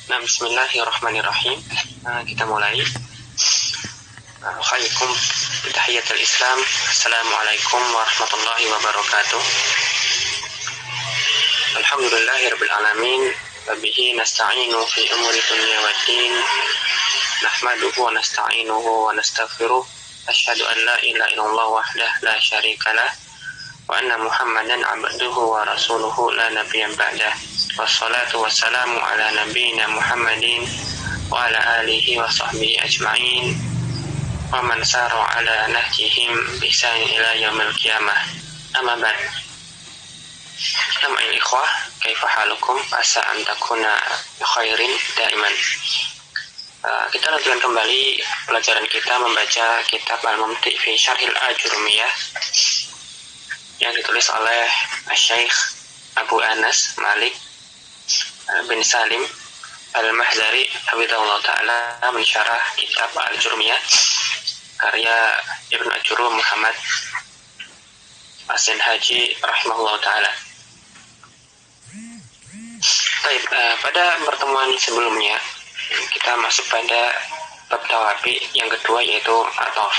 Nah, bismillahirrahmanirrahim. Kita mulai. Khairukum tahiyatul Islam. Assalamualaikum warahmatullahi wabarakatuh. Alhamdulillahirabbil alamin. Wa bihi nasta'inu fi umuri dunya waddin. Nahmaduhu wa nasta'inuhu wa nastaghfiruh. Asyhadu an la ilaha illallah wahdahu la syarikalah wa anna Muhammadan 'abduhu wa rasuluhu la nabiyyan ba'dah. Wassalatu wassalamu ala nabiyyina Muhammadin wa ala alihi wa sahbihi ajma'in wa man sara ala nahjihim bi ihsan ila yaumil qiyamah. Amma ba'd. Assalamualaikum ikhwah, kaifa halukum? Asa an takuna khairin daiman. Kita lanjutkan kembali pelajaran kita membaca kitab Al-Mumti fi Syarhil Ajurumiyah yang ditulis oleh Syekh Abu Anas Malik bin Salim Al-Mahzari hafizahullah ta'ala mensyarah kitab Al-Jurumiyah karya Ibnu Ajurum Muhammad Asin Haji rahimahullah ta'ala. Baik, pada pertemuan sebelumnya kita masuk pada bab tawabi yang kedua, yaitu atof.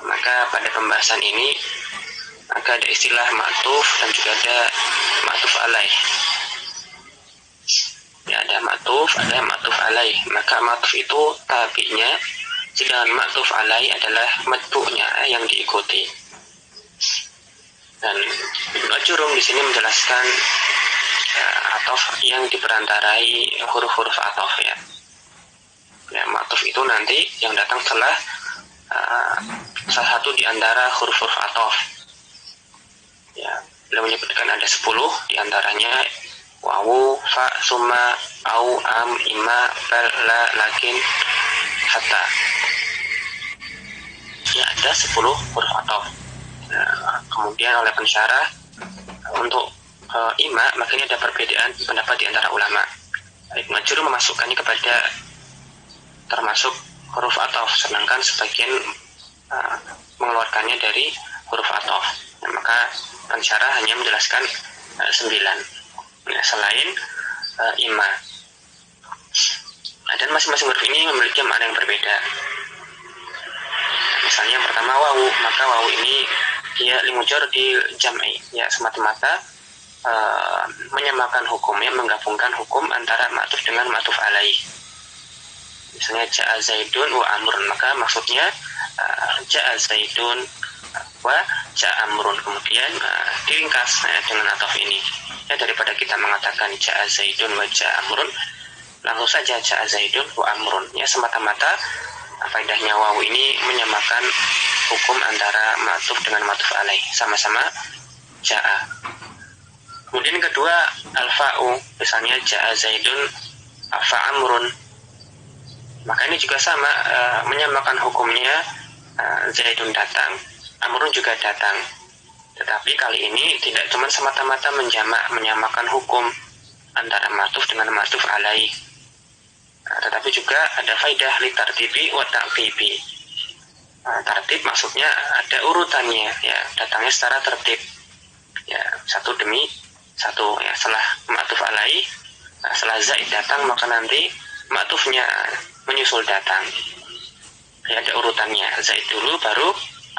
Maka pada pembahasan ini maka ada istilah ma'tuf dan juga ada ma'tuf alaih. Ya, ada ma'tuf, ada ma'tuf alaih. Maka ma'tuf itu tabi'nya, sedangkan ma'tuf alaih adalah matbu'nya yang diikuti. Dan Ibnu Ajurum di sini menjelaskan atof yang diperantarai huruf-huruf atof, ya. Ya, ma'tuf itu nanti yang datang setelah salah satu di antara huruf-huruf atof. Ya, beliau menyebutkan ada 10 di antaranya wawu, fa, summa, au, am, ima, bal, la, lakin, hatta. Ya, ada 10 huruf atof. Nah, kemudian oleh pensyarah untuk ima, makanya ada perbedaan pendapat di antara ulama. Ibnu Ajurum memasukkannya kepada termasuk huruf atof, sedangkan sebagian mengeluarkannya dari huruf atof. Nah, maka pensyarah hanya menjelaskan 9 selain ima. Dan masing-masing huruf ini memiliki makna yang berbeda. Nah, misalnya yang pertama wawu, maka wawu ini dia limujar di jam'i, ya, semata-mata menyamakan hukumnya, menggabungkan hukum antara ma'tuf dengan ma'tuf alaih. Misalnya ja'a zaidun wa amrun, maka maksudnya ja'a zaidun wa ja'a amrun, kemudian diringkas dengan atof ini. Ya, daripada kita mengatakan ja'a zaidun wa ja'a amrun, langsung saja ja'a zaidun wa amrun. Ya, semata-mata faedahnya wawu ini menyamakan hukum antara ma'tuf dengan ma'tuf alaih, sama-sama ja'a. Kemudian kedua al-fa'u, misalnya ja'a zaidun fa amrun, maka ini juga sama, menyamakan hukumnya, zaidun datang, amrun juga datang. Tetapi kali ini tidak cuma semata-mata menyamakan hukum antara ma'tuf dengan ma'tuf alaih, tetapi juga ada faidah li tartibi wa ta'qibi. Tartib maksudnya ada urutannya, ya, datangnya secara tertib, ya, satu demi satu, ya. Setelah ma'tuf alaih, setelah zaid datang, maka nanti ma'tufnya menyusul datang, ya, ada urutannya, zaid dulu baru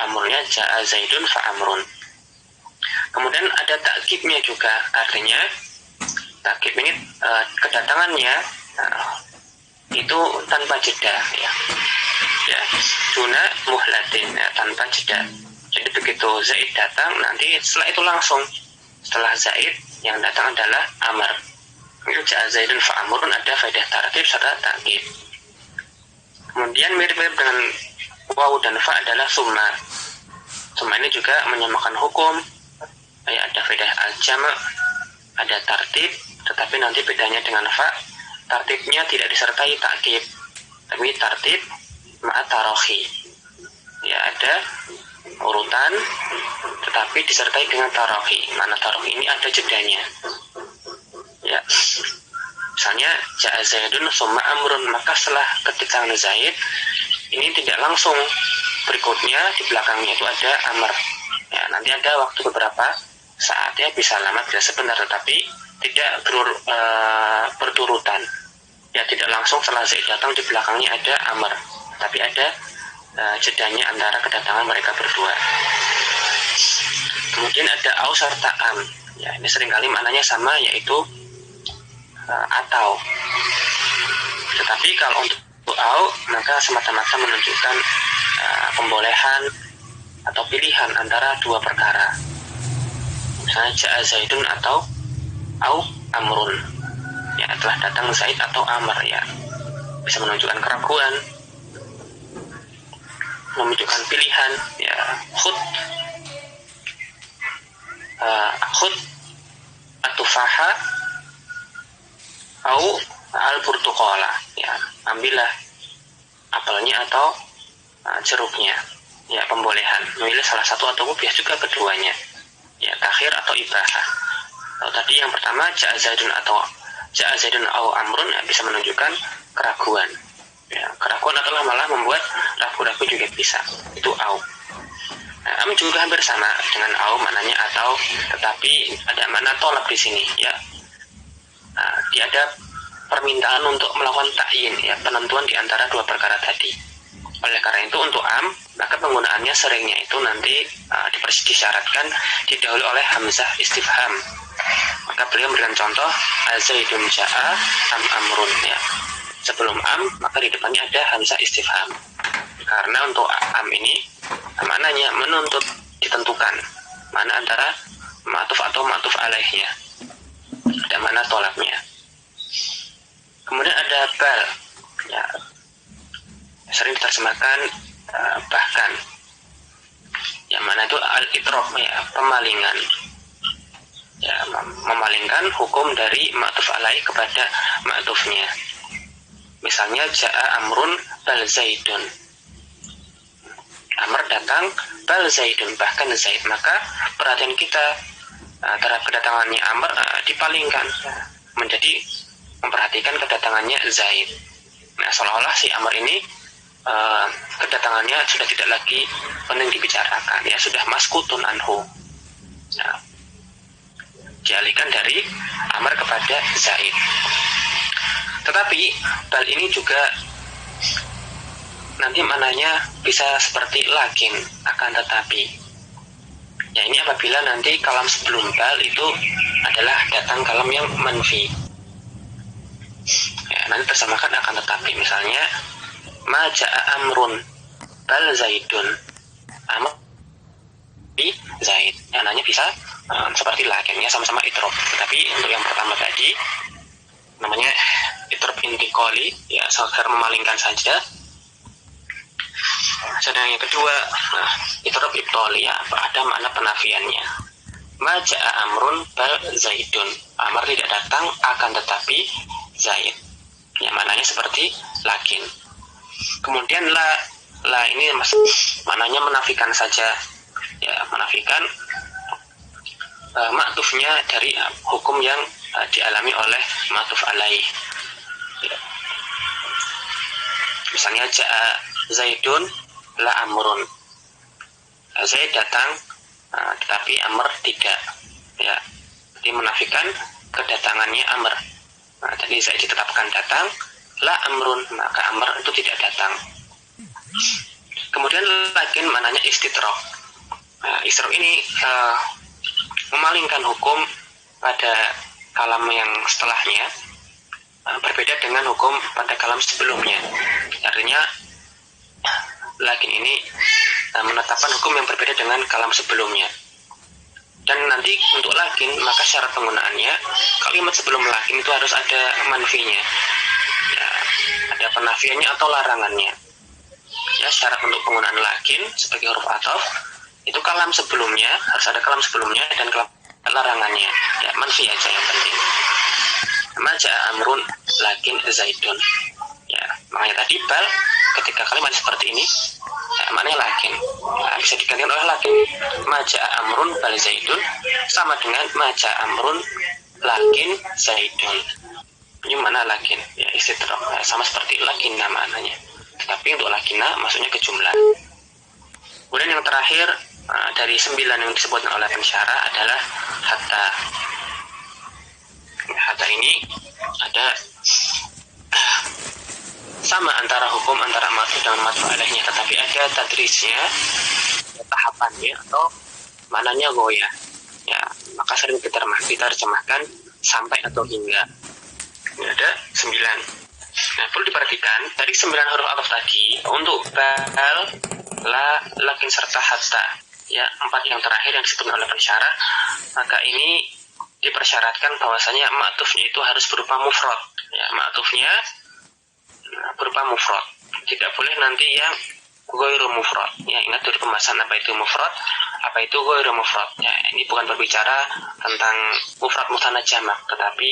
amrunnya ja'a zaidun fa amrun. Kemudian ada ta'kibnya juga, artinya ta'kib ini kedatangannya itu tanpa jeda, ya, ya, duna muhlatin, ya, tanpa jeda. Jadi begitu zaid datang, nanti setelah itu langsung, setelah zaid yang datang adalah amr. Itu ja'a zaidun fa amrun, ada faedah tartib serta ta'kib. Kemudian mirip-mirip dengan wawu dan fa adalah summa. Summa ini juga menyamakan hukum, ya, ada faedah al-jama', ada tartib, tetapi nanti bedanya dengan fa, tartibnya tidak disertai ta'kib, tapi tartib ma'a tarakhi. Ya, ada urutan tetapi disertai dengan tarakhi. Mana tarakhi ini ada jedanya. Ya. Misalnya ja'a zaidun summa amrun, maka setelah ketika zaid ini tidak langsung berikutnya di belakangnya itu ada amr. Ya, nanti ada waktu beberapa saat, ya, bisa lama bisa sebentar, tetapi tidak berturutan. langsung setelah Zaid datang di belakangnya ada Amr, tapi ada jedanya antara kedatangan mereka berdua. Kemudian ada au serta am. Ya, ini seringkali maknanya sama, yaitu atau. Tetapi kalau untuk au, maka semata-mata menunjukkan pembolehan atau pilihan antara dua perkara. Misalnya ja'a Zaidun atau au Amrun. Ya, telah datang Zaid atau Amr, ya. Bisa menunjukkan keraguan, menunjukkan pilihan, ya. Khud atufaha au al-burtuqala, ya, ambillah apelnya atau jeruknya, ya, pembolehan memilih salah satu atau bias juga keduanya, ya, takhir atau ibrahah. Kalau tadi yang pertama ja'a Zaidun au Amrun, ya, bisa menunjukkan keraguan, ya, keraguan adalah malah membuat ragu-ragu juga bisa, itu au. Am juga hampir sama dengan au, maknanya atau, tetapi ada makna tolak di sini, ya. Dia ada permintaan untuk melakukan ta'yin, ya, penentuan di antara dua perkara tadi. Oleh karena itu untuk am, maka penggunaannya seringnya itu nanti disyaratkan didahului oleh hamzah istifham. Maka beliau memberikan contoh Zaidun ja'a am amrun, ya. Sebelum am, maka di depannya ada hamzah istifham. Karena untuk am ini maknanya menuntut, ditentukan mana antara ma'tuf atau ma'tuf alaihnya, ada mana tolaknya. Kemudian ada bal, ya, sering diterjemahkan bahkan, yang mana itu al-itrof, ya, pemalingan, ya, memalingkan hukum dari ma'tuf alaih kepada ma'tufnya. Misalnya ja'a amrun bal zaidun, Amr datang, bal Zaidun, bahkan Zaid. Maka perhatian kita terhadap kedatangannya Amr dipalingkan menjadi memperhatikan kedatangannya Zaid. Nah, seolah-olah si Amr ini kedatangannya sudah tidak lagi penting dibicarakan, ya, sudah maskutun anhu. Nah, dialihkan dari Amr kepada Zaid. Tetapi bal ini juga nanti mananya bisa seperti lakin, akan tetapi. Ya, ini apabila nanti kalam sebelum bal itu adalah datang kalam yang manfi. Ya, nanti tersamakan akan tetapi. Misalnya ma ja'a amrun bal zaidun, amr bi zaid. Ya, nanya bisa seperti lakin, ya, sama-sama itrof. Tetapi untuk yang pertama tadi namanya itrof intiqali, ya, sekedar memalingkan saja. Sedang yang kedua, itrof ibtali, ya, ada makna penafiannya. Ma ja'a amrun bal zaidun, Amr tidak datang akan tetapi Zaid, ya, maknanya seperti lakin. Kemudian la ini maknanya menafikan saja, ya, menafikan ma'tufnya dari hukum yang dialami oleh ma'tuf alaih, ya. Misalnya ja'a Zaidun la amrun, Zaid datang tetapi Amr tidak, ya, jadi menafikan kedatangannya Amr. Nah, tadi Zaid ditetapkan datang, la amrun, maka Amr itu tidak datang. Kemudian lakin maknanya istitrok. Istitrok ini memalingkan hukum pada kalam yang setelahnya, berbeda dengan hukum pada kalam sebelumnya. Artinya lakin ini menetapkan hukum yang berbeda dengan kalam sebelumnya. Dan nanti untuk lakin, maka syarat penggunaannya, kalimat sebelum lakin itu harus ada manfinya, ya, ada penafiannya atau larangannya. Ya, syarat untuk penggunaan lakin sebagai huruf ataf itu kalam sebelumnya harus ada kalam sebelumnya dan kalam larangannya, ya, manfi aja yang penting. Ma ja'a amrun lakin zaidun, ya, makanya tadi bal ketika kalimat seperti ini, ya, maknanya lakin, nah, bisa digantikan oleh lakin. Ma ja'a amrun bal zaidun sama dengan ma ja'a amrun lakin zaidun. Ini mana lakin, ya, istitrok, ya, sama seperti lakinna maknanya. Tetapi untuk lakinna maksudnya ke jumlah. Kemudian yang terakhir dari 9 yang disebutkan oleh pensyarah adalah hatta. Hatta ini ada sama antara hukum antara ma'tuf dengan ma'tuf alaihnya, tetapi ada tadrisnya, tahapannya atau mananya goya. Ya, maka sering kita terjemahkan sampai atau hingga. Ini ada 9. Nah, perlu diperhatikan dari 9 huruf ataf tadi untuk bal, la, lakin serta hatta, ya 4 yang terakhir yang disebut oleh pensyarah, maka ini dipersyaratkan bahwasanya ma'tufnya itu harus berupa mufrad. Ya, ma'tufnya berupa mufrad. Tidak boleh nanti yang ghairu mufrad. Ya, ingat dari pembahasan apa itu mufrad, apa itu ghairu mufrad. Ya, ini bukan berbicara tentang mufrad mutsana jamak, tetapi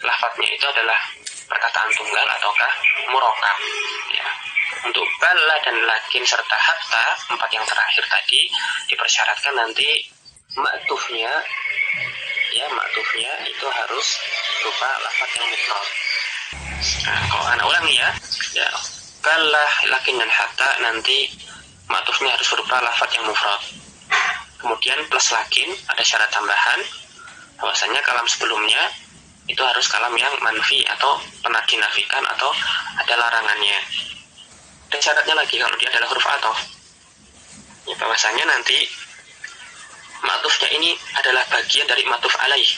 lafadznya itu adalah perkataan tunggal ataukah murakkab. Ya. Untuk bala dan lakin serta hatta 4 yang terakhir tadi dipersyaratkan nanti ma'tufnya, ya ma'tufnya itu harus berupa lafadz yang mufrad. Nah, kalau anak ulangi ya bala, lakin dan hatta nanti ma'tufnya harus berupa lafadz yang mufrad. Kemudian plus lakin ada syarat tambahan bahwasanya kalam sebelumnya itu harus kalam yang manfi atau pernah dinafikan atau ada larangannya. Dan syaratnya lagi kalau dia adalah huruf ataf, ya bahwasanya nanti ma'tufnya ini adalah bagian dari ma'tuf alaih.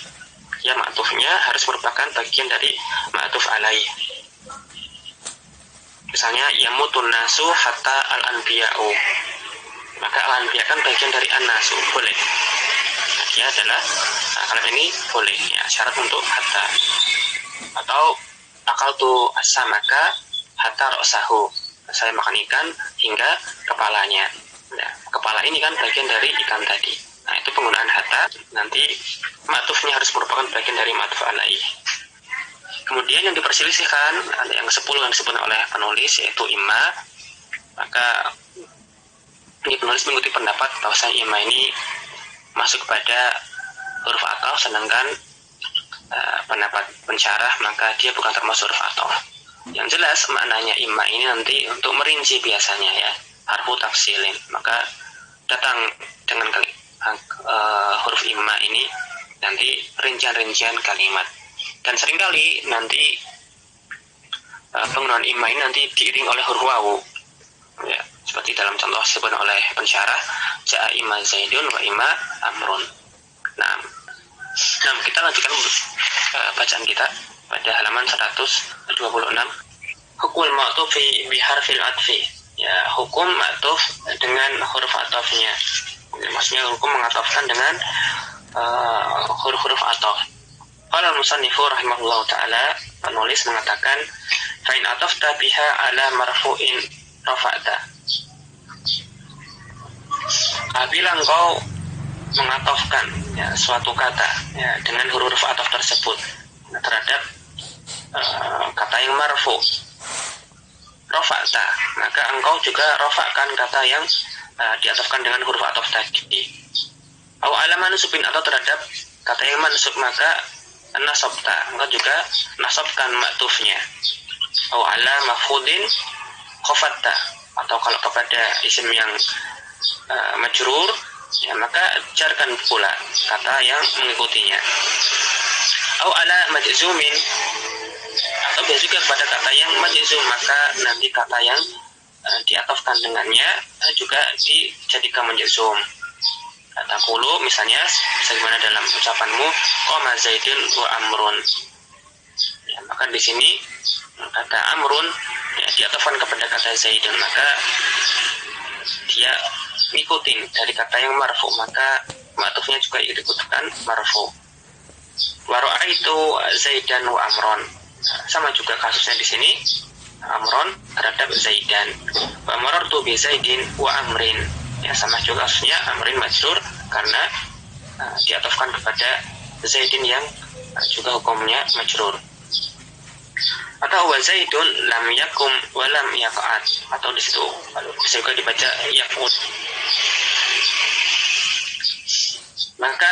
Ya, ma'tufnya harus merupakan bagian dari ma'tuf alaih. Misalnya yamutun nasu hatta al-anbiya'u, maka al-anbiya kan bagian dari an-nasu, boleh. Nah, dia adalah kalau ini boleh, ya syarat untuk hatta. Atau akaltu as-samaka hatta ra'sahu, saya makan ikan hingga kepalanya. Nah, kepala ini kan bagian dari ikan tadi. Nah, itu penggunaan hatta, nanti ma'tufnya harus merupakan bagian dari ma'tuf alaih. Kemudian yang diperselisihkan ada yang 10 yang disebut oleh penulis, yaitu imma. Maka ini penulis mengikuti pendapat bahwasanya imma ini masuk kepada huruf ataf, sedangkan pendapat pensyarah maka dia bukan termasuk huruf ataf. Yang jelas maknanya imma ini nanti untuk merinci biasanya, ya harfu tafsilin, maka datang dengan huruf imma ini nanti rincian-rincian kalimat. Dan seringkali nanti penggunaan imma ini nanti diiring oleh huruf wawu, ya seperti dalam contoh disebut oleh pensyarah ja'a imma zaidun wa imma amrun. Nah, kita lanjutkan bacaan kita pada halaman 126. Hukum ma'tufi bi harfil atfi, ya hukum ma'tuf dengan huruf atafnya. Ya, maksudnya hukum mengatafkan dengan huruf-huruf ataf. Qala al-musannifu rahimahullahu ta'ala, penulis mengatakan fa in atafta biha ala marfu'in rafa'ta. Apabila engkau mengatafkan, ya, suatu kata, ya, dengan huruf ataf tersebut terhadap kata yang marfu, rafa'ta, maka engkau juga rafa'kan kata yang diatafkan dengan huruf ataf tadi. Aw ala mansubin, atau terhadap kata yang mansub, maka nasabta, engkau juga nasabkan ma'tufnya. Aw ala maf'ulin khafatta, atau kalau kepada isim yang majrur, ya maka jarkan pula kata yang mengikutinya. Aw ala majzumin, atau bisa juga kepada kata yang majzum, maka nanti kata yang diatafkan dengannya juga dijadikan majzum. Kata qulu misalnya sebagaimana dalam ucapanmu qama zaidun wa amrun, ya, maka di sini kata amrun, ya, diatafkan kepada kata zaidun, maka dia ngikutin dari kata yang marfu, maka ma'tufnya juga ikut-ikutan marfu. Wa ra'aitu zaidan wa amron, sama juga kasusnya di sini, amron terhadap zaidan. Wa marartu bi zaidin wa amrin, ya sama juga kasusnya, amrin majrur karena diatafkan kepada zaidin yang juga hukumnya majrur. Atau wa zaidun lam yakum wa lam yaq'ad, atau di situ bisa juga dibaca yaqud. Maka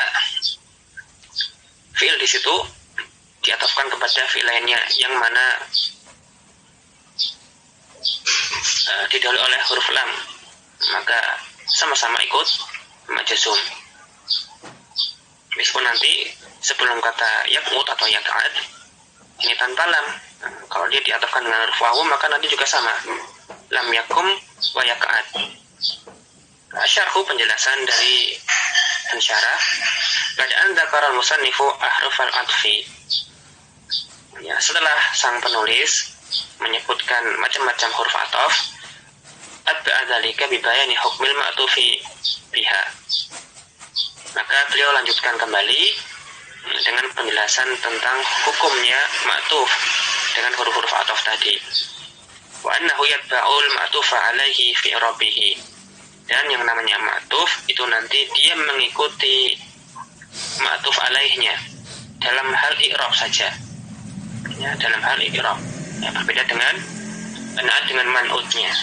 fi'il di situ diatafkan kepada fi'il lainnya yang mana didahului oleh huruf lam, maka sama-sama ikut majzum. Meskipun nanti sebelum kata yaqut atau yaq'ad ini tanpa lam, Kalau dia diatafkan dengan huruf wawu maka nanti juga sama, lam yakum wa yaka'at. Syarhu penjelasan dari pensyarah, ba'da dzakara al-musannifu ahruf al-'athfi. Ya, setelah sang penulis menyebutkan macam-macam huruf ataf, atba'a dzalika bi bayani hukmil ma'tufi biha. Maka beliau lanjutkan kembali dengan penjelasan tentang hukumnya ma'tuf dengan huruf-huruf ataf tadi. Wa annahu yatba'ul ma'tufa 'alaihi fi i'rabihi. Dan yang namanya ma'tuf itu nanti dia mengikuti ma'tuf 'alaihnya dalam hal i'rab saja. Ya, dalam hal i'rab. Ya, berbeda dengan man'utnya.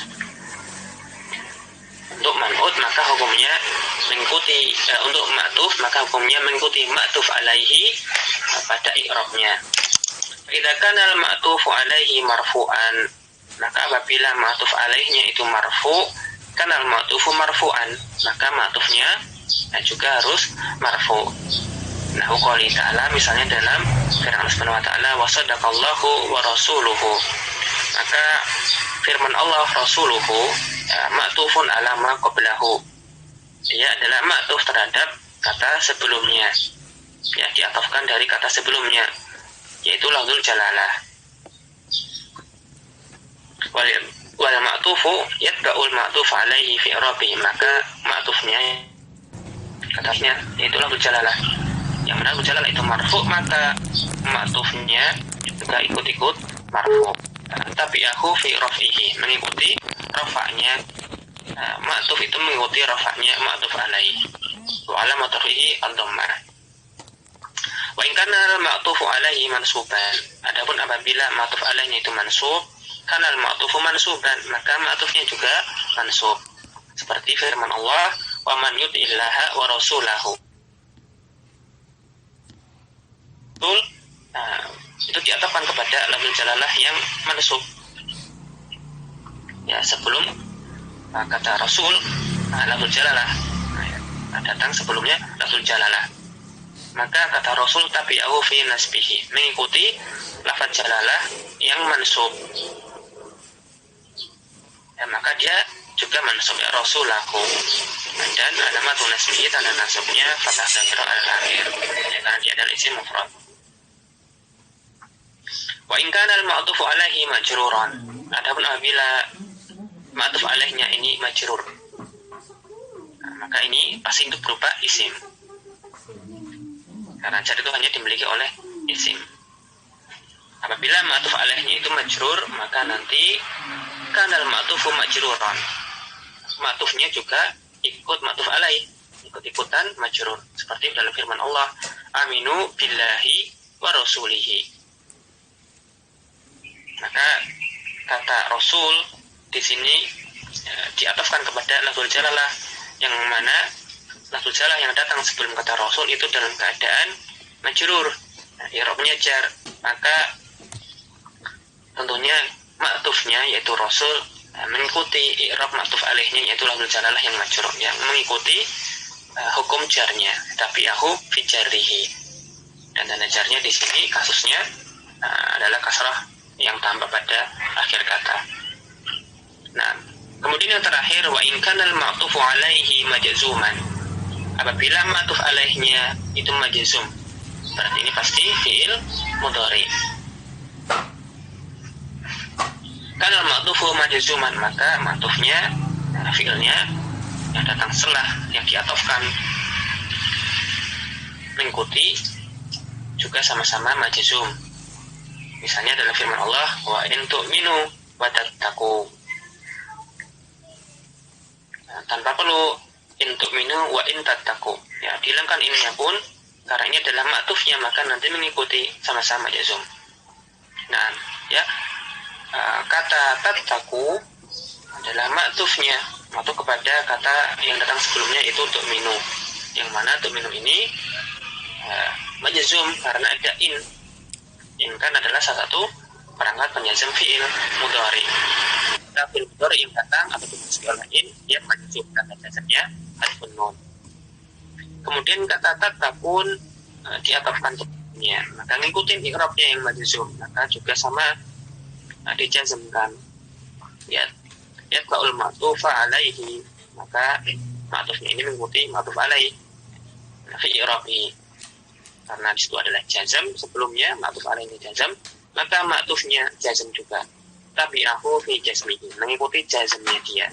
Untuk man'ut maka hukumnya mengikuti untuk ma'tuf maka hukumnya mengikuti ma'tuf 'alaihi pada i'rabnya. Idza kana al-ma'tufu 'alaihi marfu'an, maka apabila ma'tuf 'alaihnya itu marfu', kana al-ma'tufu marfu'an, maka ma'tufnya juga harus marfu'. Nah, qouli ta'ala, misalnya dalam firman Allah Subhanahu wa taala, wa sadaqallahu wa rasuluhu. Maka firman Allah rasuluhu ma'tufun ala ma qablahu. Dia adalah ma'tuf terhadap kata sebelumnya. Ya, diatafkan dari kata sebelumnya, yaitu lafzul jalalah. Wal ma'tufu yatba'ul ma'tuf alaihi fi i'rabihi, maka ma'tufnya katanya yaitu lafzul jalalah. Yang mana lafzul jalalah itu marfu, maka ma'tufnya juga ikut-ikut marfu. Tapi aku fi rafihi, mengikuti rafa'nya. Ma'tuf itu mengikuti rafa'nya ma'tuf alaihi. Wa alamat rafihi ad-dhammah. Wa in kana al-ma'tufu alaihi mansuban, adapun apabila ma'tuf alaihi itu mansub, kana al-ma'tufu mansuban, maka ma'tufnya juga mansub. Seperti firman Allah, wa man yuti'illaha wa rasulahu. Itu diatafkan kepada lafzul jalalah yang mansub. Ya, sebelum kata rasul, lafzul jalalah datang sebelumnya lafzul jalalah. Maka kata rasul tabi'ahu fi nasbihi, mengikuti lafaz jalalah yang mansub. Ya, maka dia juga mansub, ya, rasulahu. Dan alamatun nasbihi, tanda nasabnya fathah dzahirah al-akhir, ya, karena dia adalah isim mufrad. Wa in kana al-ma'tufu alaihi majruran, adapun apabila ma'tuf alaihnya ini majrur, maka ini pasti untuk berupa isim, karena jar itu hanya dimiliki oleh isim. Apabila ma'tuf alaihnya itu majrur, maka nanti kanal ma'tufu majruran, ma'tufnya juga ikut ma'tuf alaih, ikut-ikutan majrur, seperti dalam firman Allah, aminu billahi wa rasulihi. Maka kata rasul di sini diatafkan kepada lafzul jalalah, yang mana lafzul jalalah yang datang sebelum kata rasul itu dalam keadaan majrur, i'rabnya jar, maka tentunya ma'tufnya yaitu rasul mengikuti i'rab ma'tuf alaihnya yaitu lafzul jalalah yang majrur, yang mengikuti hukum jarnya, tapi aku fi jarrihi. Dan tanda jarnya di sini kasusnya adalah kasrah yang tambah pada akhir kata. Nah, kemudian yang terakhir, wa in kana al-ma'tufu alaihi majzuman, apabila ma'tuf alaihnya itu majzum, berarti ini pasti fi'il mudhari. Kana al-ma'tufu majzuman, maka ma'tufnya fi'ilnya yang datang setelah yang diatofkan mengikuti juga sama-sama majzum. Misalnya dalam firman Allah, wa in tu'minu wa tattaqu. Tanpa perlu in tu'minu wa in tattaqu. Ya, dihilangkan ininya pun karena ini adalah ma'tufnya, maka nanti mengikuti sama-sama jazum. Nah, ya, kata tattaqu adalah ma'tufnya, ma'tuf kepada kata yang datang sebelumnya itu tu'minu. Yang mana tu'minu ini majzum karena ada in. In kan adalah salah satu perangkat penjazm fi'il mudhari. Fi'il mudhari yang datang ataupun disebut oleh in, dia majzum karena jazmnya harfun nun. Kemudian kata tattaqun diatafkan untuknya, maka ngikutin i'rabnya yang majzum, maka juga sama dijazmkan. Ya, yatba'ul ma'tufa alaihi, maka ma'tufnya ini mengikuti ma'tuf alaihi fi i'rabi. Karena di situ adalah jazm sebelumnya, ma'tuf alaihi jazm, maka ma'tufnya jazm juga. Tabi'ahu fi jazmihi, mengikuti jazmnya dia.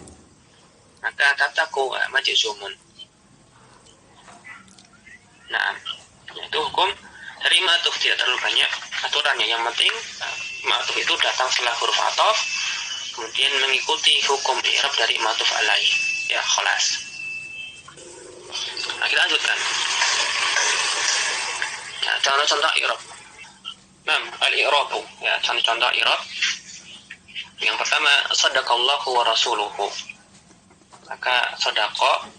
Maka kataku majzumun. Nah, itu hukum dari ma'tuf tidak terlalu banyak aturannya. Yang penting ma'tuf itu datang setelah huruf ataf, kemudian mengikuti hukum i'rab dari ma'tuf alaih. Ya, khalas. Nah, kita lanjutkan. Nah, contoh-contoh i'rab. Nah, al-i'rabu. Ya, contoh-contoh i'rab. Yang pertama, sadaqallahu wa rasuluhu. Maka sadaqa,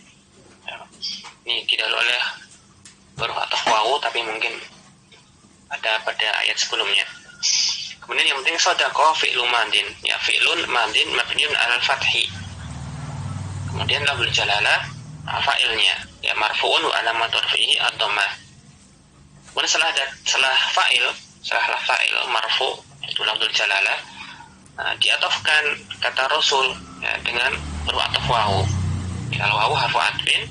ya, ini tidak oleh huruf ataf wawu, tapi mungkin ada pada ayat sebelumnya. Kemudian yang penting sadaqa fi'lu madin, ya, fi'lun madin mabniun alal fathi. Kemudian lafzul jalalah fa'ilnya, ya, marfu'un wa alamat raf'ihi ad-dhammah. Kemudian setelah fa'il marfu' itu lafzul jalalah, diatofkan kata rasul, ya, dengan huruf ataf wawu. Kalau wawu harfu atfin,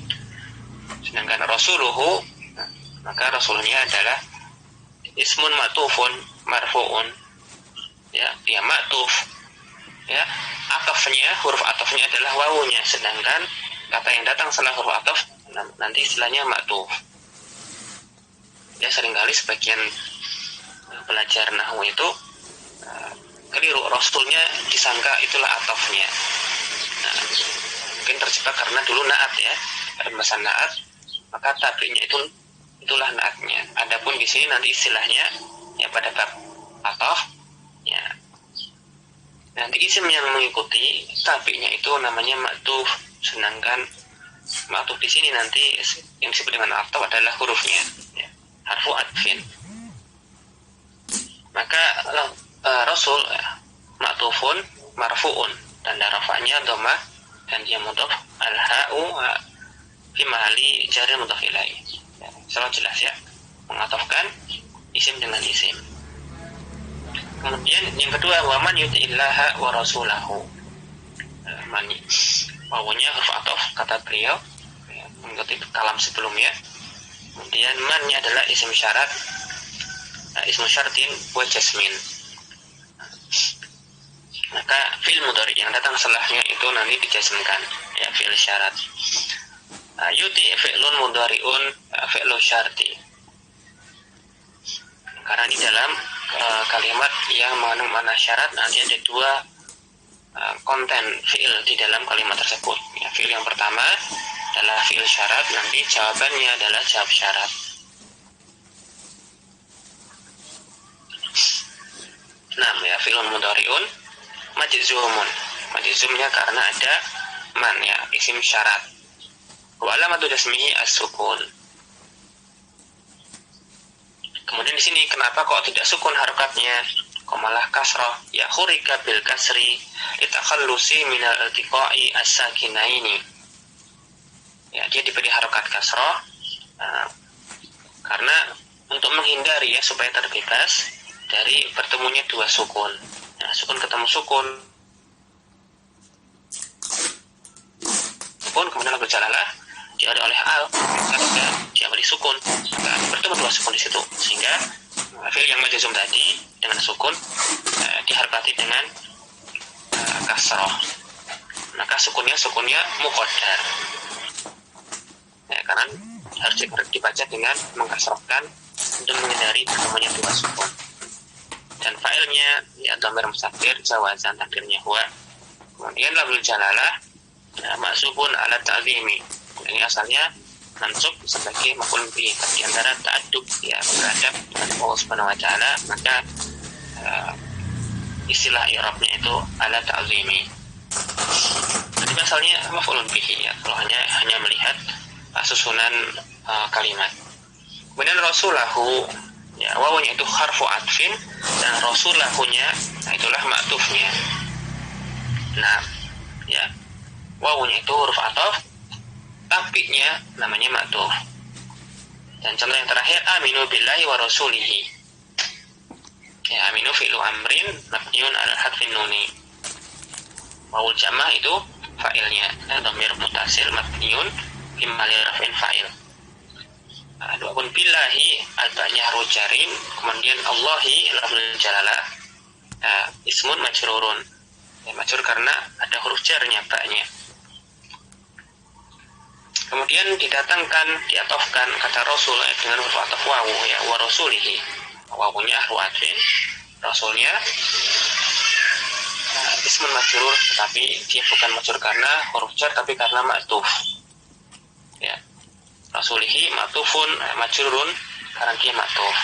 sedangkan rasuluhu, maka rasulnya adalah ismun ma'tufun marfu'un, ya, dia ma'tuf, ya, atafnya, huruf atafnya adalah wawunya, sedangkan kata yang datang setelah huruf ataf nanti istilahnya ma'tuf. Ya, seringkali sebagian pelajar nahwu itu keliru, rasulnya disangka itulah atafnya. Nah, mungkin terjebak karena dulu naat, ya, ada bahasa naat, maka tabi'nya itulah naatnya. Adapun di sini nanti istilahnya, ya, pada bab ataf, ya, nanti isim yang mengikuti tabi'nya itu namanya ma'tuf, sedangkan ma'tuf di sini nanti yang disebut dengan ataf adalah hurufnya, ya, harfu atfin. Maka rasul, ya, ma'tufun marfu'un, dan rafa'nya dhammah, dan dia mudhaf, al-ha'u fi mahalli jarri mudhaf ilaih. Ya, selalu jelas, ya, mengatofkan isim dengan isim. Kemudian yang kedua, wa man yuti'illaha wa rasulahu. Mani, wawunya huruf ataf kata beliau, ya, mengikuti kalam sebelumnya. Kemudian man-nya adalah isim syarat, ismu syartin wa jasmin. Maka fi'il mudhari yang datang setelahnya itu nanti dijazmkan, ya, fi'il syarat. Yuti fi'lun mudhari'un fi'lu syarti. Karena di dalam kalimat yang mengandung makna syarat nanti ada dua konten fi'il di dalam kalimat tersebut. Ya, fi'il yang pertama adalah fi'il syarat, nanti jawabannya adalah jawab syarat. Nah, ya, fi'lun mudhari'un majzumun. Majzumnya karena ada man, ya, isim syarat. Wa alamatu jasmihi as-sukun. Kemudian di sini kenapa kok tidak sukun harokatnya, kok malah kasrah? Ya, hurika bil kasri litakhallusi minal iltiqa'i as-sakinaini. Ya, dia diberi harokat kasrah karena untuk menghindari, ya, supaya terbebas dari bertemunya dua sukun. Nah, sukun ketemu sukun, kemudian lafzul jalalah diawali oleh al, maka diawali sukun, maka bertemu dua sukun di situ, sehingga fi'il yang majzum tadi dengan sukun diharokati dengan kasrah. Maka sukunnya muqaddar, ya, karena harus dibaca dengan mengkasrahkan untuk menghindari bertemunya dua sukun. Dan fa'ilnya, ya, dhamir musafir jawazan takdirnya huwa. Kemudian lafzul jalalah maksubun ala ta'zimi. Ini asalnya mansub sebagai maf'ul bih, di antara ta'addub, ya, beradab dengan Allah Subhanahu wa taala, maka istilah i'rabnya itu ala ta'zimi. Jadi asalnya maf'ul bih, ya, kalau hanya melihat susunan kalimat. Kemudian rasulahu, ya, wawunya itu harfu atfin, dan rasulahunya, nah, itulah ma'tufnya. Nah, ya, wawunya itu huruf ataf, tabi'nya namanya ma'tuf. Dan contoh yang terakhir, aminu billahi wa rasulihi. Ya, aminu fi'lu amrin mabniun ala hadfin nuni. Wawul jamah itu fa'ilnya. Dhamir mutasil mabniun fi mahalli raf'in fa'il. Adapun billahi alba'nya harfu jarin, kemudian Allahi lafzul jalalah. Ismun majrurun. Ya, majrur karena ada huruf jarnya ba'nya. Kemudian didatangkan, diatofkan kata Rasul dengan huruf ataf wawu, ya, wa rasulihi. Wawunya harfu atfin, Rasulnya ismun majrur, tetapi dia bukan majrur karena huruf jar, tapi karena ma'tuf. Ya, rasulihi ma'tufun majrurun karena dia ma'tuf.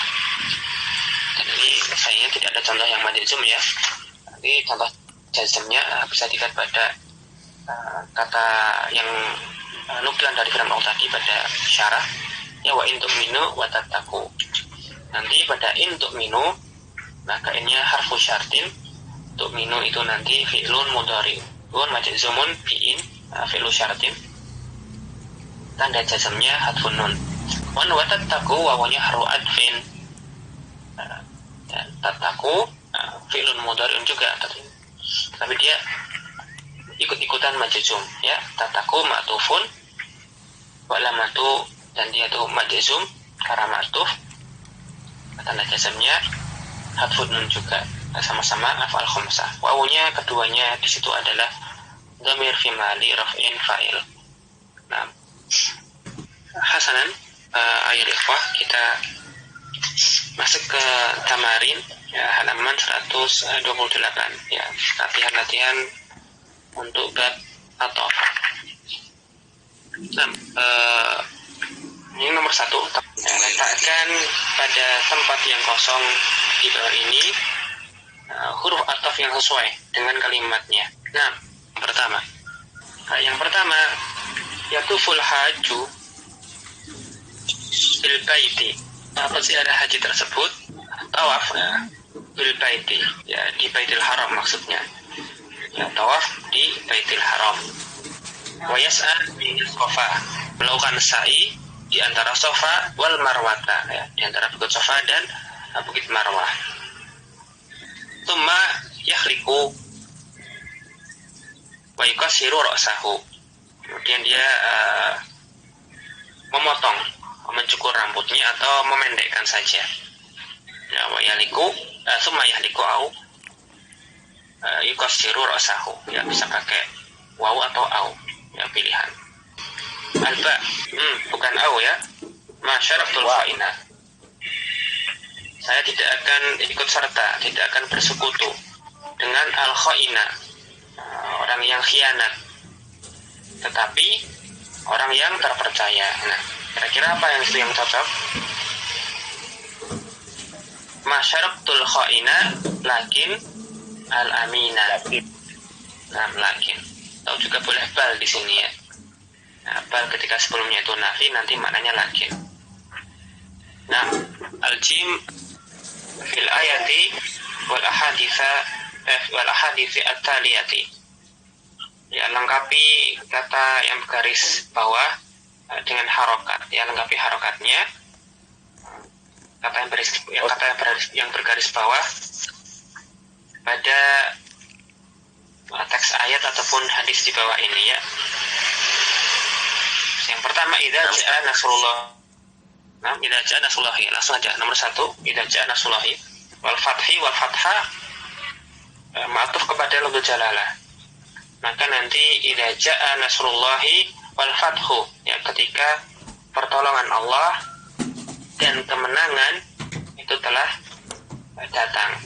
Dan ini sayangnya tidak ada contoh yang majzum ya. Nanti contoh jazmnya bisa dilihat pada kata yang nukilan dari firman Allah tadi pada syarah, ya, wa in tu'minu wa tattaqu. Nanti pada in tu'minu maka innya harfu syartin. Tu'minu itu nanti fi'lun mudhari'un majzumun bi'in, fi'lu syartin. Tanda jazmnya hadfun nun. Wa tattaqu wawunya harfu adfin. Dan tattaqu fi'lun mudhari'un juga, tapi dia ikut-ikutan majzum, ya. Tattaqu ma'tufun wa lamatu, dan dia itu majzum karena ma'tuf. Tanda jazmnya hadfun nun juga, sama-sama af'al khamsah. Wawunya keduanya di situ adalah dhamir fi mahalli raf'in fa'il. Nah, hasanan ayat ikhwah, kita masuk ke tamarin, ya, halaman 128, ya, latihan-latihan untuk bab atau. Nah, ini nomor 1, ya, letakkan pada tempat yang kosong di bawah ini huruf ataf yang sesuai dengan kalimatnya. Nah, yang pertama yatuful haju bil baiti. Apa sih ada haji tersebut? Tawaf, ya, bil baiti, ya, di Baitul Haram maksudnya. Ya, tawaf di Baitul Haram. Wa yas'al bi Safa, melakukan sa'i di antara Safa wal Marwata, ya, di antara Bukit Safa dan Bukit Marwah. Tsumma yakhliqu wa yuqassiru ra'sahu. Kemudian dia memotong, mencukur rambutnya atau memendekkan saja. Ya, wa yaliku, tsumma yahliqu au yuqassiru ra'sahu. Ya, bisa pakai wawu atau au, ya, pilihan. Alba, bukan au, ya. Masyaratul fa'ina. Saya tidak akan ikut serta, tidak akan bersekutu dengan al-kha'ina, orang yang khianat, tetapi orang yang terpercaya. Nah, kira-kira apa yang cocok? Masyaratul kha'ina lakin al-amina. Nah, lakin. Atau juga boleh bal di sini, ya. Nah, bal ketika sebelumnya itu nafi, nanti maknanya lakin. Nah, al-jim fil ayati wal ahaditsi at-taliyati. Ya, lengkapi kata yang bergaris bawah dengan harokat, ya, lengkapi harokatnya. Kata yang bergaris bawah pada teks ayat ataupun hadis di bawah ini, ya. Yang pertama, idza ja'a nasrullah. Nah, idza ja'a nasrullah, langsung aja nomor 1, idza ja'a nasrullah wal fatha ma'tuf kepada lafzul jalalah. Maka nanti idza ja'a nasrullah wal fathu, ya, ketika pertolongan Allah dan kemenangan itu telah datang.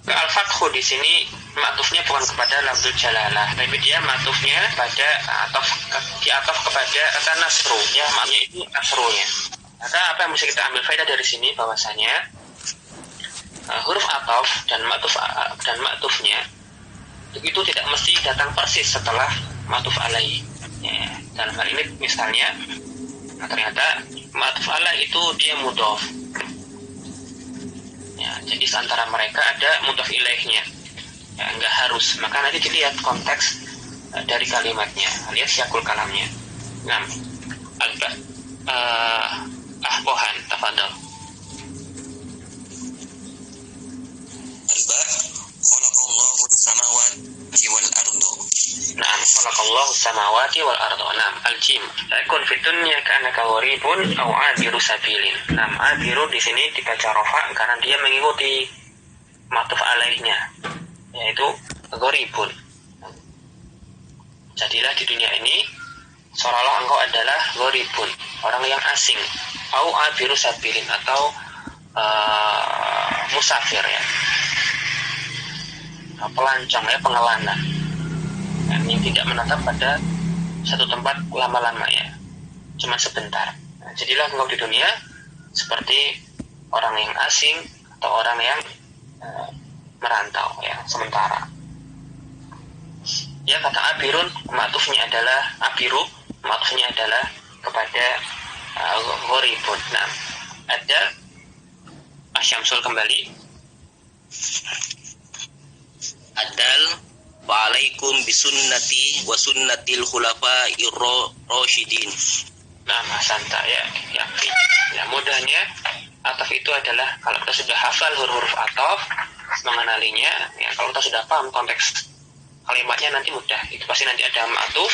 Al-fathu di sini ma'tufnya bukan kepada lafzul jalalah, tapi dia ma'tufnya pada diataf kepada kata nasru, ya, maknanya itu nasrunya. Maka apa yang bisa kita ambil faedah dari sini bahwasanya huruf ataf dan ma'tufnya itu tidak mesti datang persis setelah ma'tuf alaihi. Ya, dalam hal ini misalnya, ternyata ma'tuf alaihi itu dia mudhof. Ya, jadi antara mereka ada mudhof ilaihnya. Ya, enggak harus. Maka nanti dilihat konteks dari kalimatnya, alias syakul kalamnya. Nah, Bohan, tafadhol. samawati wal ardo. Al-jim. Yakun fid dunya ka'annaka gharibun aw 'abiru sabilin. Abiru di sini dibaca rafa karena dia mengikuti ma'tuf alaihnya, yaitu gharibun. Jadilah di dunia ini seolah-olah engkau adalah gharibun, orang yang asing, au 'abiru sabilin, atau musafir ya, pelancong ya, pengelana yang tidak menetap pada satu tempat lama-lama ya, cuma sebentar. Jadilah engkau di dunia seperti orang yang asing atau orang yang merantau ya, sementara. Ya, kata abirun ma'tufnya adalah abiru, ma'tufnya adalah kepada gharibun. Ada Asyamsul kembali. Adal wa'alaikum bisunnati wa sunnatil khulafa'ir rasyidin. Santa ya. Ya, mudahnya ataf itu adalah kalau kita sudah hafal huruf ataf, mengenalinya ya, kalau kita sudah paham konteks kalimatnya nanti mudah. Itu pasti nanti ada ma'tuf,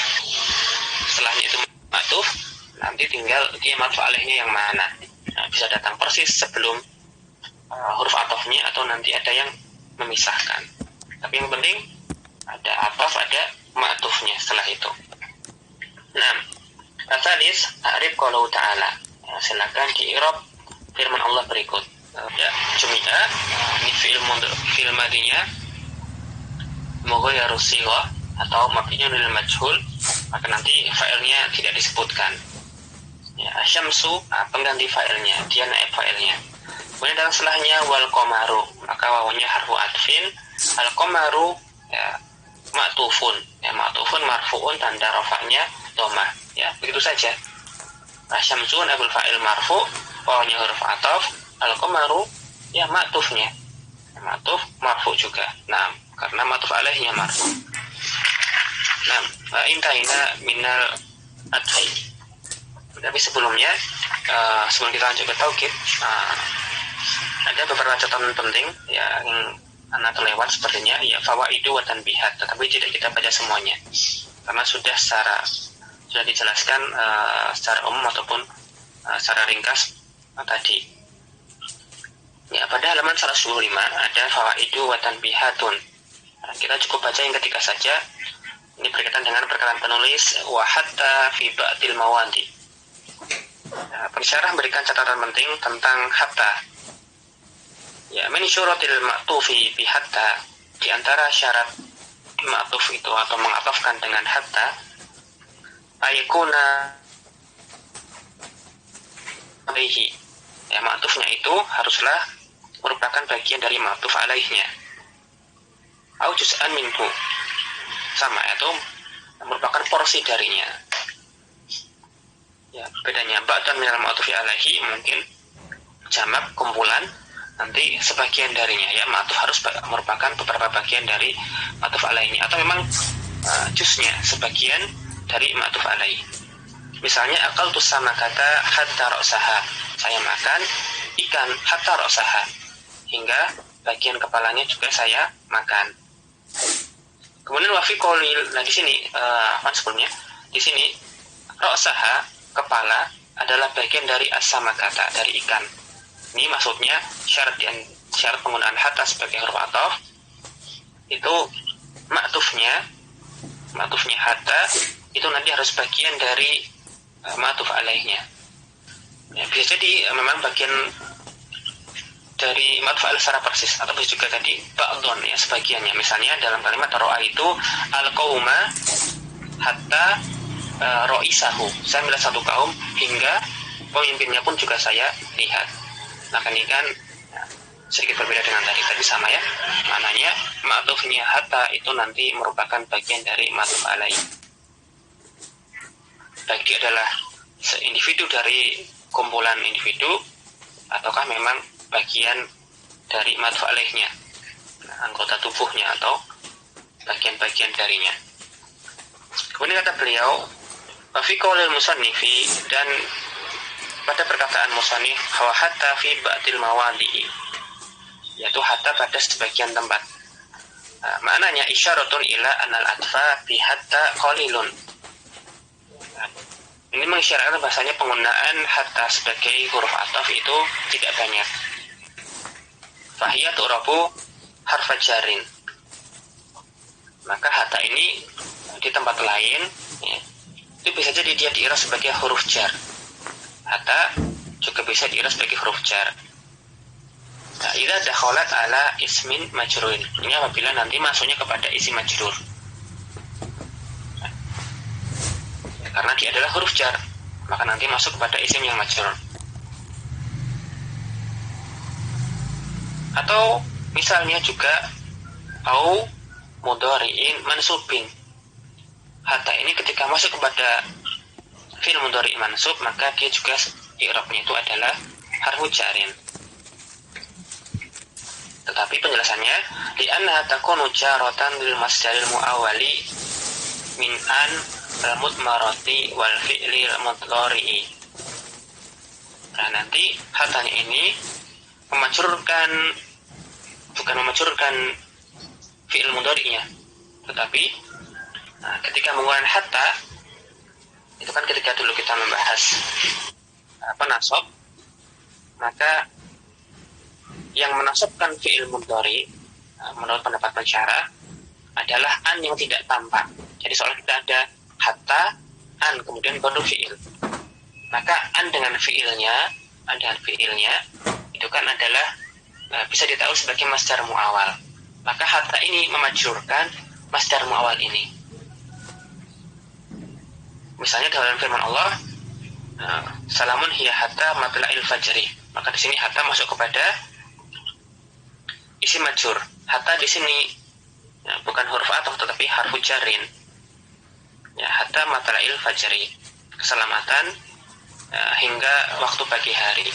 setelahnya itu ma'tuf, nanti tinggal dia ma'tuf alaihnya yang mana. Bisa datang persis sebelum huruf atafnya atau nanti ada yang memisahkan. Tapi yang penting ada ataf, ada ma'tufnya setelah itu. Tsalis ta'rif qaulu ta'ala. Silakan di-i'rab firman Allah berikut. Ya, jumi'a ini fi'il madinya mughayyaru sighah atau mabniun lil majhul, maka nanti fa'ilnya tidak disebutkan. Ya, asyamsu pengganti fa'ilnya, dia naib fa'ilnya. Kemudian dalam setelahnya wal qamaru, maka wawunya harfu atfin, al qamaru ya ma'tufun, ya ma'tufun marfu'un, tanda rafa'nya dhammah. Ya, begitu saja. Asyamsu naibul fa'il marfu', wawunya huruf ataf, al qamaru ya ma'tufnya. Ya, ma'tuf marfu' juga. Karena ma'tuf alaihnya marfu'. Intaina minal atfi. Tapi sebelumnya sebelum kita lanjut ke tauhid, ada beberapa catatan penting ya yang anak terlewat sepertinya ya, fawaidu wa tanbihat, tetapi tidak kita baca semuanya karena sudah dijelaskan secara umum ataupun secara ringkas tadi. Ya, pada halaman 125 ada fawaidu wa tanbihatun. Kita cukup baca yang ketiga saja. Ini berkaitan dengan perkataan penulis wa hatta fi ba'dil mawadi. Pensyarah memberikan catatan penting tentang hatta. Ya, min syuratil ma'tufi bi hatta, di antara syarat ma'tuf itu atau mengatafkan dengan hatta, ayakuna alaihi. Ya, ma'tufnya itu haruslah merupakan bagian dari ma'tuf alaihnya. Au juz'an minhu, sama itu merupakan porsi darinya. Ya, bedanya ba'dan minal ma'tufi alaihi mungkin jamak kumpulan, nanti sebagian darinya ya ma'tuf harus merupakan beberapa bagian dari ma'tuf alaihnya, atau memang juznya sebagian dari ma'tuf alaih. Misalnya akaltu sama kata hatta ra'saha, saya makan ikan hatta ra'saha, hingga bagian kepalanya juga saya makan. Kemudian wafi qawli, di sini sebelumnya di sini ra'saha kepala adalah bagian dari as-sama kata, dari ikan. Ini maksudnya syarat penggunaan hatta sebagai huruf ataf itu ma'tufnya hatta itu nanti harus bagian dari ma'tuf alaihnya. Ya, bisa jadi memang bagian dari ma'tuf alaih secara persis, atau bisa juga tadi ba'don ya sebagiannya. Misalnya dalam kalimat ro'a itu al-qauma hatta ro'isahu, saya melihat satu kaum hingga pemimpinnya pun juga saya lihat. Nah, ini kan sedikit berbeda dengan tadi sama ya, maknanya ma'tufnya hatta itu nanti merupakan bagian dari ma'tuf alaih, baik dia adalah individu dari kumpulan individu ataukah memang bagian dari ma'tuf alaihnya, anggota tubuhnya atau bagian-bagian darinya. Kemudian kata beliau fi qaulil musannifi, dan pada perkataan musannif wa hatta fi ba'dil mawadi'i, yaitu hatta pada sebagian tempat. Maknanya isyaratun ila anal atfa fi hatta qalilun, Ini mengisyaratkan bahasanya penggunaan hatta sebagai huruf ataf itu tidak banyak. Fahiyat urabu harfa jarin. Maka hatta ini di tempat lain ya, itu bisa jadi dia diiras sebagai huruf jar. Hatta juga bisa diiras sebagai huruf jar. Nah, idza dakhalat ala ismin majrurin. Ini apabila nanti masuknya kepada isim majrur. Nah, karena dia adalah huruf jar, maka nanti masuk kepada isim yang majrur. Atau misalnya juga au mudhari'in mansubin. Hatta ini ketika masuk kepada fi'il mudhari' mansub, maka dia juga i'rabnya itu adalah harfu jarin. Tetapi penjelasannya li'annaha takunu jaratan lil masdaril muawwali min an al-mudmarati wal fi'lil mudhari'i. Nah, nanti hatanya ini bukan memajrurkan fi'il mudhari'nya, tetapi ketika menggunakan hatta itu kan ketika dulu kita membahas nasab, maka yang menasabkan fi'il mudhari menurut pendapat pensyarah adalah an yang tidak tampak. Jadi seolah kita ada hatta, an, kemudian baru fi'il. Maka an dengan fi'ilnya itu kan adalah bisa ditahu sebagai masdar muawwal. Maka hatta ini memajrurkan masdar muawwal ini. Misalnya dalam firman Allah, salamun hiya hatta matla'il fajri. Maka di sini hatta masuk kepada isim majrur. Hatta di sini ya, bukan huruf ataf tetapi harfu jarin. Ya, hatta matla'il fajri. Keselamatan hingga waktu pagi hari.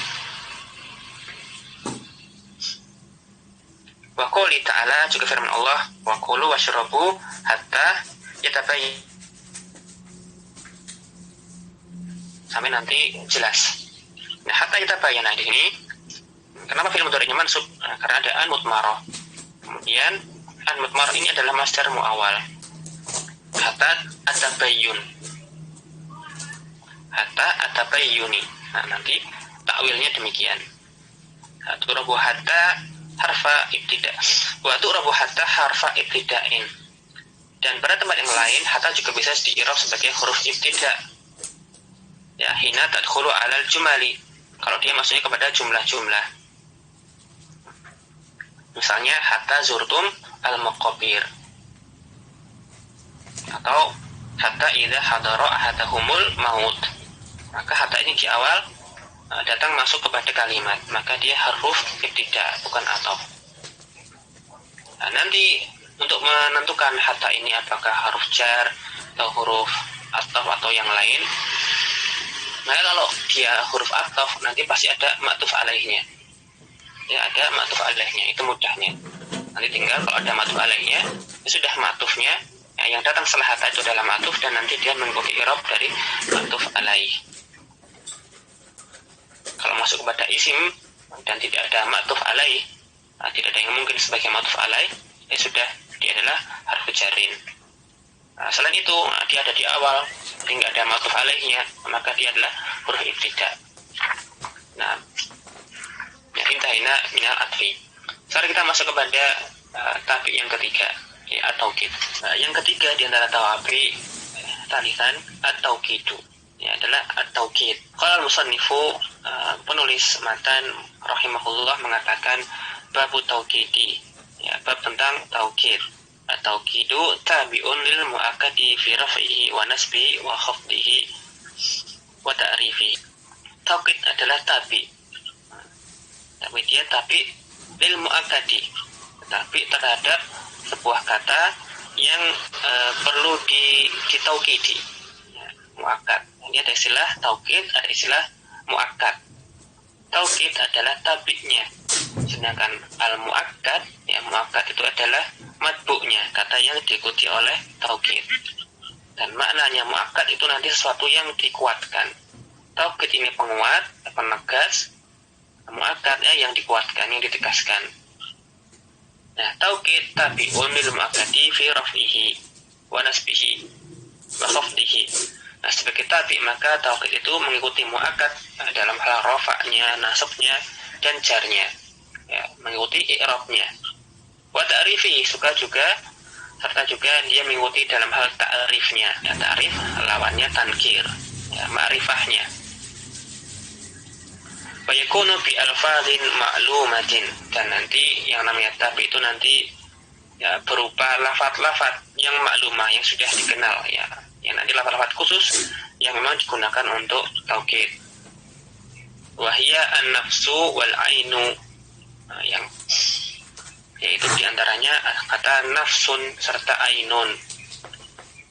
Wa qouli ta'ala, juga firman Allah, wa kulu washrabu hatta yatabayyan. Sampai nanti jelas. Nah, hatta yatabayyan di sini kenapa fi'il mudhari'nya mansub? Karena ada an mutmarah. Kemudian an mutmarah ini adalah masdar muawwal. Hatta atabayyun. Hatta atabayyuni. Nah, nanti takwilnya demikian. Turabu hatta harfa ibtida. Wa turabu hatta harfa ibtida'in. Dan pada tempat yang lain hatta juga bisa di-i'rab sebagai huruf ibtida. Ya, hina tadkhulu 'alal jumali. Kalau dia masuknya kepada jumlah-jumlah. Misalnya hatta zurtum al-maqabir. Atau hatta idza hadara ahadahumul maut. Maka hatta ini di awal datang masuk kepada kalimat, maka dia huruf ibtida, bukan ataf. Nah, nanti untuk menentukan hatta ini apakah huruf jar atau huruf ataf atau yang lain, maka kalau dia huruf ataf nanti pasti ada ma'tuf alaihnya. Ya, ada ma'tuf alaihnya, itu mudahnya. Nanti tinggal kalau ada ma'tuf alaihnya, sudah ma'tufnya, yang datang setelah hatta itu adalah ma'tuf, dan nanti dia mengikuti i'rab dari ma'tuf alaih. Kalau masuk kepada isim dan tidak ada ma'tuf alaih, tidak ada yang mungkin sebagai ma'tuf alaih, ya sudah, dia adalah harfu jarin. Selain itu, dia ada di awal, tidak ada ma'tuf alaihnya, maka dia adalah huruf ibtida. Nah, ya, intahina minal atfi. Sekarang kita masuk kepada tabi yang ketiga, ya, at-tauqid. Yang ketiga di antara tawabi talisan at-tauqidu, ya, adalah at-tauqid. Qala al-musannifu, penulis matan rahimahullah mengatakan babu tauqidi, ya, bab tentang tauqid. At-tauqidu tabi'un lil mu'akkadi fi raf'ihi wa nasbihi wa khafdihi wa ta'rifihi. Tauqid adalah tabi. Tapi dia tabi lil mu'akkadi, tapi terhadap sebuah kata yang perlu ditaukidi. Ya, mu'akkad. Ini ada istilah taukid, ada istilah mu'akkad. Taukid adalah tabi'nya, sedangkan al-mu'akkad, ya, mu'akkad itu adalah matbu'nya, kata yang diikuti oleh taukid. Dan maknanya mu'akkad itu nanti sesuatu yang dikuatkan. Taukid ini penguat, penegas. Mu'akkad yang dikuatkan, yang ditegaskan. Nah, taukid tabi'un lil mu'akkadi fi raf'ihi wa nasbihi wa khafdihi. Nah, sebagai tabi maka taukid itu mengikuti muakkad dalam hal rafa'nya, nasabnya, dan jarnya, ya, mengikuti i'rabnya. Wa ta'rifi serta juga dia mengikuti dalam hal ta'rifnya. Ya, ta'rif lawannya tankir, ya, ma'rifahnya. Wa yakunu bi alfazin ma'lumatin, dan nanti yang namanya tabi itu nanti ya berupa lafaz-lafaz yang maklumah, yang sudah dikenal, ya, yang nanti lafaz-lafaz khusus yang memang digunakan untuk taukid. Wahia an-nafsu wal ainu, yang yaitu diantaranya kata nafsun serta ainun.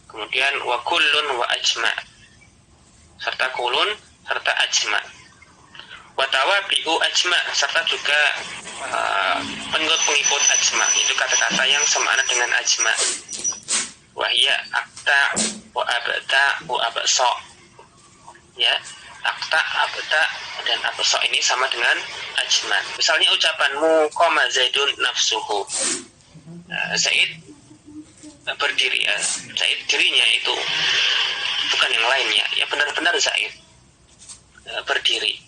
Kemudian wa kullun wa ajma, serta kulun serta ajma. Wa tawabi'u ajma, serta juga pengikut ajma, itu kata-kata yang semakna dengan ajma. Wahia akta wa abta wa absa, ya, akta, abta, dan absa ini sama dengan ajma. Misalnya ucapanmu qama zaidun nafsuhu, Zaid berdiri, ya, Zaid dirinya itu bukan yang lainnya, ya benar-benar Zaid berdiri.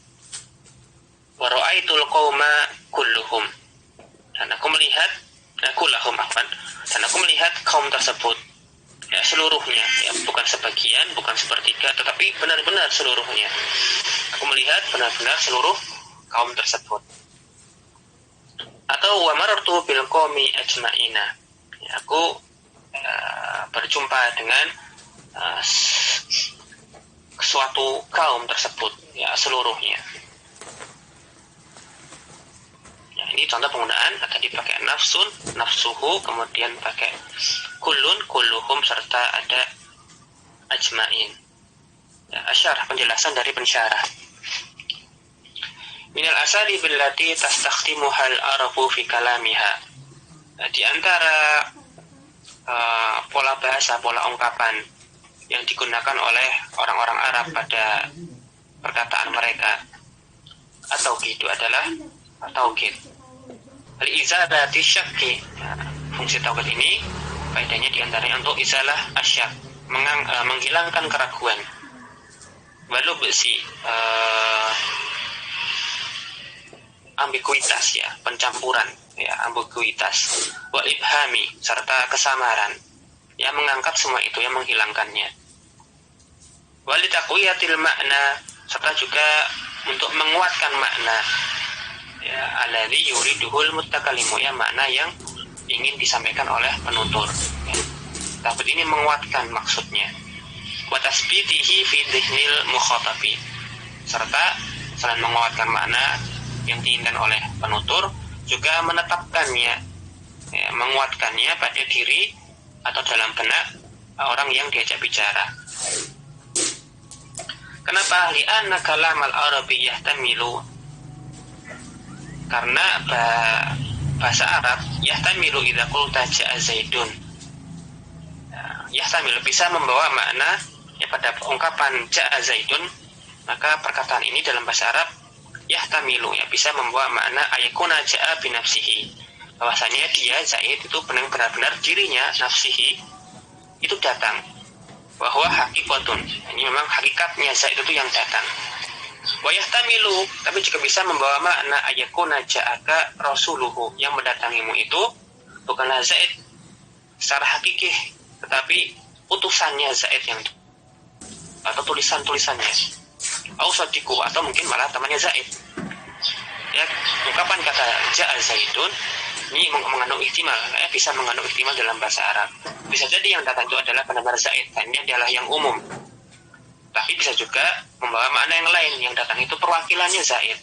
Wa ra'aitul qauma kulluhum, dan aku melihat kaum tersebut, ya, seluruhnya, ya, bukan sebagian, bukan sepertiga, tetapi benar-benar seluruhnya. Aku melihat benar-benar seluruh kaum tersebut. Atau wa marartu bil qaumi ajma'ina, ya, aku berjumpa dengan suatu kaum tersebut, ya, seluruhnya. Ya, ini contoh penggunaan tadi pakai nafsun, nafsuhu, kemudian pakai kullun, kulluhum, serta ada ajma'in. Ya, asyarah, penjelasan dari pensyarah. Minal asali billati tastakhdimuhal arabu fi kalamiha. Nah, di antara pola bahasa, pola ungkapan yang digunakan oleh orang-orang Arab pada perkataan mereka, atau gitu adalah taukid. Al-izalati syakki. Nah, fungsi taukid ini faedahnya diantaranya untuk izalah asyak, menghilangkan keraguan. Walau besi ambiguitas, ya, pencampuran, ya, ambiguitas. Wa ibhami, serta kesamaran, ya, mengangkat semua itu, yang menghilangkannya. Walitaqwiyatil makna, serta juga untuk menguatkan makna, ya, alladzi yuriduhul mutakallimu, ya, makna yang ingin disampaikan oleh penutur, ya. Tapi ini menguatkan maksudnya. Wa tasbitihi fi dhihnil mukhatabi, serta selain menguatkan makna yang diinginkan oleh penutur, juga menetapkannya, ya, menguatkannya pada diri atau dalam benak orang yang diajak bicara. Kenapa? Li'anna kalamal arabi yahtamilu, karena bahasa Arab yahtamilu idza qulta ja'a zaidun, yahtamilu bisa membawa makna, ya, pada ungkapan ja'a zaidun, maka perkataan ini dalam bahasa Arab yahtamilu, ya, bisa membawa makna ayakuna ja'a binafsihi, bahwasanya dia Zaid itu benar-benar dirinya, nafsihi, itu datang. Bahwa hakikatun, ini memang hakikatnya Zaid itu yang datang. Wa yahtamilu, tapi juga bisa membawa makna ayakuna ja'aka rasuluhu, yang mendatangimu itu bukanlah Zaid secara hakiki, tetapi utusannya Zaid yang, atau tulisan-tulisannya, ausadiku, atau mungkin malah temannya Zaid. Ya, ungkapan kata ja'a zaidun ini mengandung ihtimal, ya, bisa mengandung ihtimal dalam bahasa Arab. Bisa jadi yang datang itu adalah benar-benar Zaid, dan ini adalah yang umum. Tapi bisa juga membawa makna yang lain, yang datang itu perwakilannya Zaid.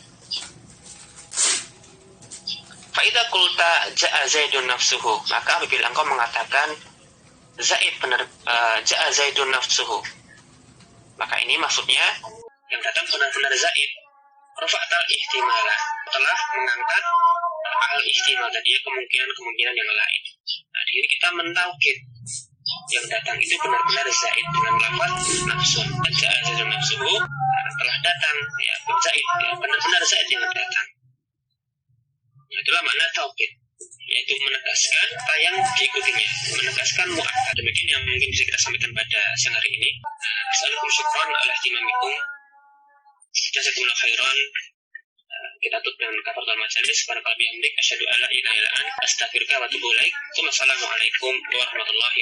Fa idza qulta ja'a zaidun nafsuhu, maka apabila engkau mengatakan Zaid ja'a zaidun nafsuhu, maka ini maksudnya yang datang benar-benar Zaid. Rafa'tal ihtimalah, telah mengangkat al-ihtimal tadi, ya, kemungkinan yang lain. Nah, diri kita mentaukid yang datang itu benar-benar Zaid dengan lafaz nafsun. Ja'a zaidun nafsuhu, telah datang, ya, Zaid, ya, benar-benar Zaid yang datang. Itulah makna taukid, yaitu menegaskan apa yang diikutinya, menegaskan mu'akkad. Demikian yang mungkin bisa kita sampaikan pada siang hari ini. Assalamualaikum syukran ala ihtimamikum. Jazakumullah khairan. Kita tutup dengan kafaratul majelis. Subhanakallahumma wa bihamdika asyhadu an la ilaha illa anta astaghfiruka wa atubu ilaik. Wassalamualaikum warahmatullahi